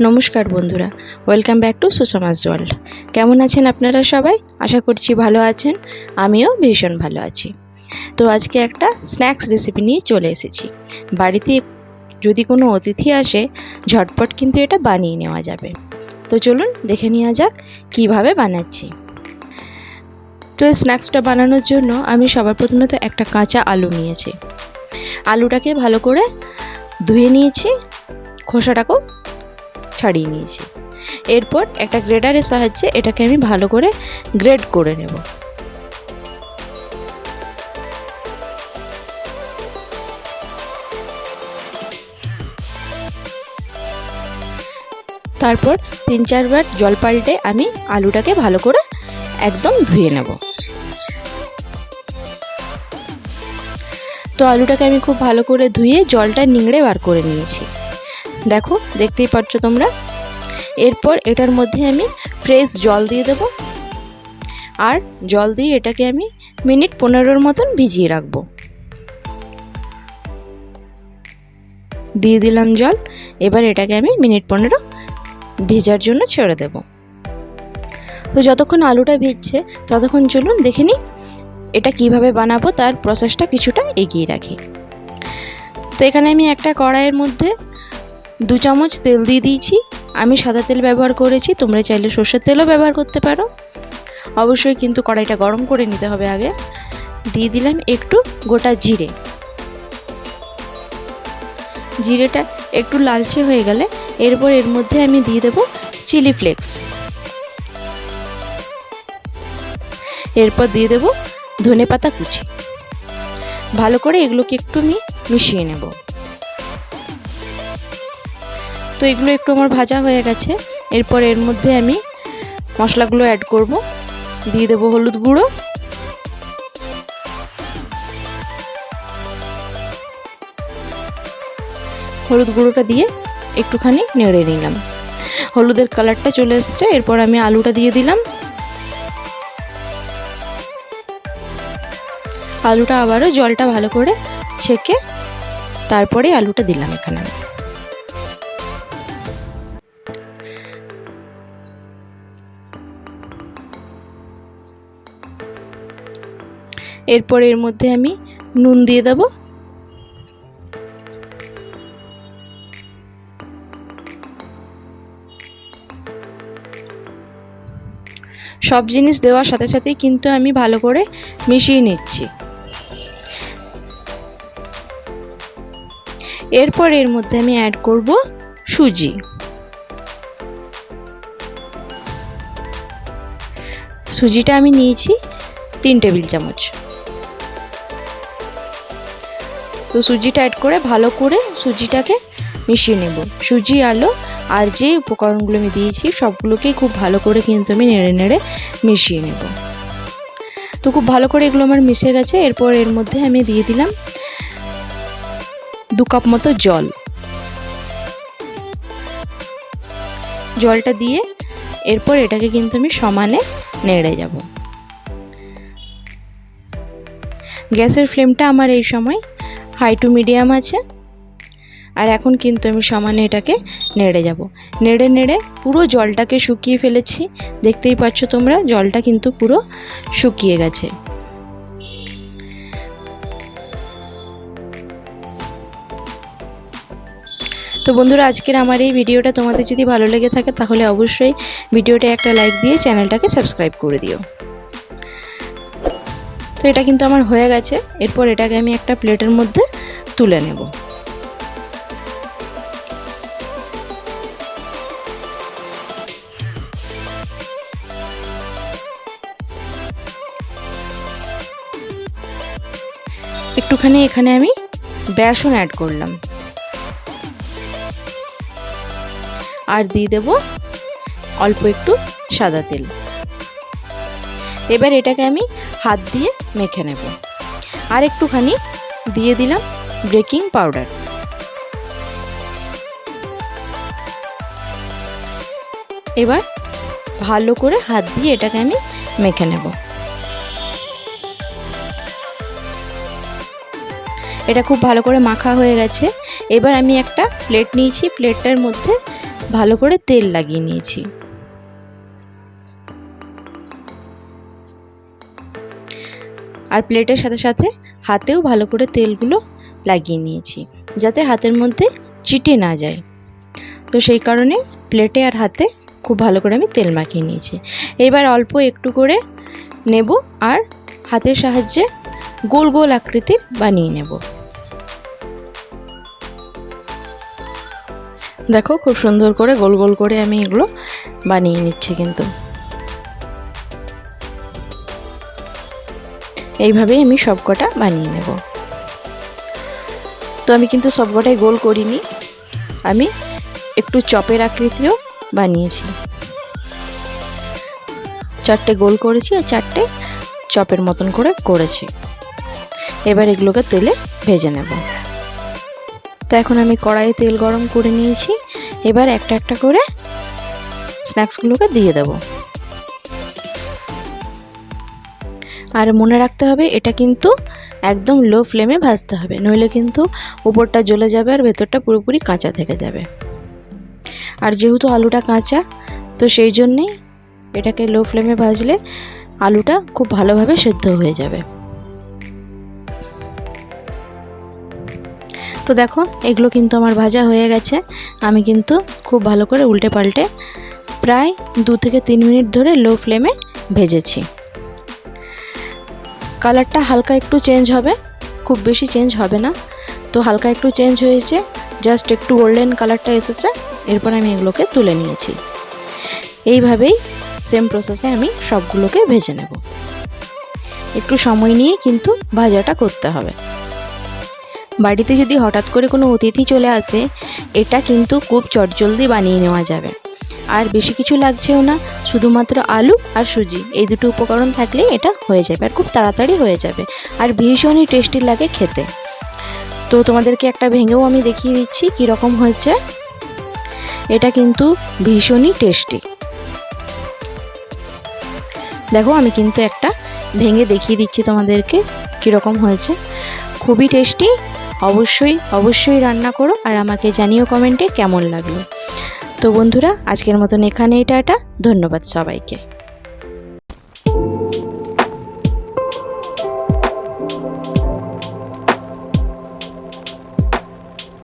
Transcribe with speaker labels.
Speaker 1: নমস্কার বন্ধুরা, welcome back to সুষমাস world. কেমন আছেন আপনারা সবাই? আশা করছি ভালো আছেন। আমিও ভীষণ ভালো আছি। তো আজকে একটা স্ন্যাক্স রেসিপি নিয়ে চলে এসেছি। বাড়িতে যদি কোনো অতিথি আসে, ঝটপট কিন্তু এটা বানিয়ে নেওয়া যাবে। তো চলুন দেখে নেওয়া যাক কিভাবে বানাচ্ছি। তো এই স্ন্যাক্সটা বানানোর জন্য আমি সবার প্রথমে তো একটা কাঁচা আলু নিয়েছি। আলুটাকে ভালো করে ধুয়ে নিয়েছি, খোসাটাকেও ছাড়িয়ে নিয়েছি। এরপর একটা গ্রেটারের সাহায্যে এটাকে আমি ভালো করে গ্রেড করে নেব। তারপর 3-4 বার জল পাল্টে আমি আলুটাকে ভালো করে একদম ধুয়ে নেব। তো আলুটাকে আমি খুব ভালো করে ধুয়ে জলটা নিংড়ে বার করে নিয়েছি। দেখো, দেখতেই পাচ্ছ তোমরা। এরপর এটার মধ্যে আমি ফ্রেশ জল দিয়ে দেব, আর জল দিয়ে এটাকে আমি মিনিট 15 মতন ভিজিয়ে রাখবো। দিয়ে দিলাম জল। এবার এটাকে আমি মিনিট 15 ভিজার জন্য ছেড়ে দেব। তো যতক্ষণ আলুটা ভিজছে ততক্ষণ চলুন দেখে নিই এটা কিভাবে বানাবো, তার প্রসেসটা কিছুটা এগিয়ে রাখি। তো এখানে আমি একটা কড়াইয়ের মধ্যে 2 চামচ তেল দিয়ে দিয়েছি। আমি সাদা তেল ব্যবহার করেছি, তোমরা চাইলে সর্ষের তেলও ব্যবহার করতে পারো। অবশ্যই কিন্তু কড়াইটা গরম করে নিতে হবে আগে। দিয়ে দিলাম একটু গোটা জিরে। জিরেটা একটু লালচে হয়ে গেলে এরপর এর মধ্যে আমি দিয়ে দেব চিলি ফ্লেক্স। এরপর দিয়ে দেব ধনেপাতা কুচি। ভালো করে এগুলোকে একটু আমি মিশিয়ে নেব। তো এগুলো একটু আমার ভাজা হয়ে গেছে। এরপর এর মধ্যে আমি মশলাগুলো অ্যাড করব। দিয়ে দেব হলুদ গুঁড়ো, হলুদ গুঁড়োটা দিয়ে একটুখানি নেড়ে নিলাম। হলুদের কালারটা চলে এসেছে। এরপর আমি আলুটা দিয়ে দিলাম। আলুটা আবারও জলটা ভালো করে ছেঁকে তারপরে আলুটা দিলাম এখানে। এরপর এর মধ্যে আমি নুন দিয়ে দেব। সব জিনিস দেওয়ার সাথে সাথেই কিন্তু আমি ভালো করে মিশিয়ে নিচ্ছি। এরপর এর মধ্যে আমি অ্যাড করব সুজি। সুজিটা আমি নিয়েছি 3 টেবিল চামচ। তো সুজিটা অ্যাড করে ভালো করে সুজিটাকে মিশিয়ে নেব। সুজি, আলু আর যে উপকরণগুলো আমি দিয়েছি সবগুলোকেই খুব ভালো করে কিন্তু আমি নেড়ে নেড়ে মিশিয়ে নেব। তো খুব ভালো করে এগুলো আমার মিশে গেছে। এরপর এর মধ্যে আমি দিয়ে দিলাম 2 কাপ মতো জল। জলটা দিয়ে এরপর এটাকে কিন্তু আমি সমানে নেড়ে যাব। গ্যাসের ফ্লেমটা আমার এই সময় হাই টু মিডিয়াম আছে। আর এখন কিন্তু আমি সমানে এটাকে নেড়ে যাব। নেড়ে নেড়ে পুরো জলটাকে শুকিয়ে ফেলেছি। দেখতেই পাচ্ছ তোমরা, জলটা কিন্তু পুরো শুকিয়ে গেছে। তো বন্ধুরা, আজকের আমার এই ভিডিওটা তোমাদের যদি ভালো লেগে থাকে তাহলে অবশ্যই ভিডিওটা একটা লাইক দিয়ে চ্যানেলটাকে সাবস্ক্রাইব করে দিও। তো এটা কিন্তু আমার হয়ে গেছে। এরপর এটাকে আমি একটা প্লেটের মধ্যে তুলে নেব। একটুখানি এখানে আমি বেসন অ্যাড করলাম, আর দিয়ে দেব অল্প একটু সাদা তেল। এবার এটাকে আমি হাত দিয়ে মেখে নেব। আর একটুখানি দিয়ে দিলাম বেকিং পাউডার। এবার ভালো করে হাত দিয়ে এটাকে আমি মেখে নেব। এটা খুব ভালো করে মাখা হয়ে গেছে। এবার আমি একটা প্লেট নিয়েছি। প্লেটটার মধ্যে ভালো করে তেল লাগিয়ে নিয়েছি। আর প্লেটের সাথে সাথে হাতেও ভালো করে তেলগুলো লাগিয়ে নিয়েছি, যাতে হাতের মধ্যে চিটে না যায়। তো সেই কারণে প্লেটে আর হাতে খুব ভালো করে আমি তেল মাখিয়ে নিয়েছি। এবার অল্প একটু করে নেব আর হাতের সাহায্যে গোল গোল আকৃতির বানিয়ে নেব। দেখো খুব সুন্দর করে গোল গোল করে আমি এগুলো বানিয়ে নিচ্ছি। কিন্তু এইভাবেই আমি সবকটা বানিয়ে নেব। তো আমি কিন্তু সবকটাই গোল করিনি, আমি একটু চপের আকৃতিও বানিয়েছি। 4টে গোল করেছি আর 4টে চপের মতন করে করেছি। এবার এগুলোকে তেলে ভেজে নেব। তো এখন আমি কড়াইয়ে তেল গরম করে নিয়েছি। এবার একটা একটা করে স্ন্যাক্সগুলোকে দিয়ে দেব। আর মনে রাখতে হবে এটা কিন্তু একদম লো ফ্লেমে ভাজতে হবে, নইলে কিন্তু উপরটা জ্বলে যাবে আর ভেতরটা পুরোপুরি কাঁচা থেকে যাবে। আর যেহেতু আলুটা কাঁচা, তো সেই জন্যেই এটাকে লো ফ্লেমে ভাজলে আলুটা খুব ভালোভাবে সেদ্ধ হয়ে যাবে। তো দেখো এগুলো কিন্তু আমার ভাজা হয়ে গেছে। আমি কিন্তু খুব ভালো করে উল্টে পাল্টে প্রায় 2 থেকে 3 মিনিট ধরে লো ফ্লেমে ভেজেছি। কালারটা হালকা একটু চেঞ্জ হবে, খুব বেশি চেঞ্জ হবে না। তো হালকা একটু চেঞ্জ হয়েছে, জাস্ট একটু গোল্ডেন কালারটা এসেছে। এরপর আমি এগুলোকে তুলে নিয়েছি। এইভাবেই সেম প্রসেসে আমি সবগুলোকে ভেজে নেব। একটু সময় নিয়ে কিন্তু ভাজাটা করতে হবে। বাড়িতে যদি হঠাৎ করে কোনো অতিথি চলে আসে, এটা কিন্তু খুব চটজলদি বানিয়ে নেওয়া যাবে। আর বেশি কিছু লাগছেও না, শুধুমাত্র আলু আর সুজি, এই দুটো উপকরণ থাকলে এটা হয়ে যাবে আর খুব তাড়াতাড়ি হয়ে যাবে। আর ভীষণই টেস্টি লাগে খেতে। তো তোমাদেরকে একটা ভেঙেও আমি দেখিয়ে দিচ্ছি কীরকম হয়েছে। এটা কিন্তু ভীষণই টেস্টি। দেখো আমি কিন্তু একটা ভেঙে দেখিয়ে দিচ্ছি তোমাদেরকে কীরকম হয়েছে। খুবই টেস্টি। অবশ্যই রান্না করো আর আমাকে জানিও কমেন্টে কেমন লাগলো। তো বন্ধুরা আজকের মতন এখানেই টাটা। ধন্যবাদ সবাইকে।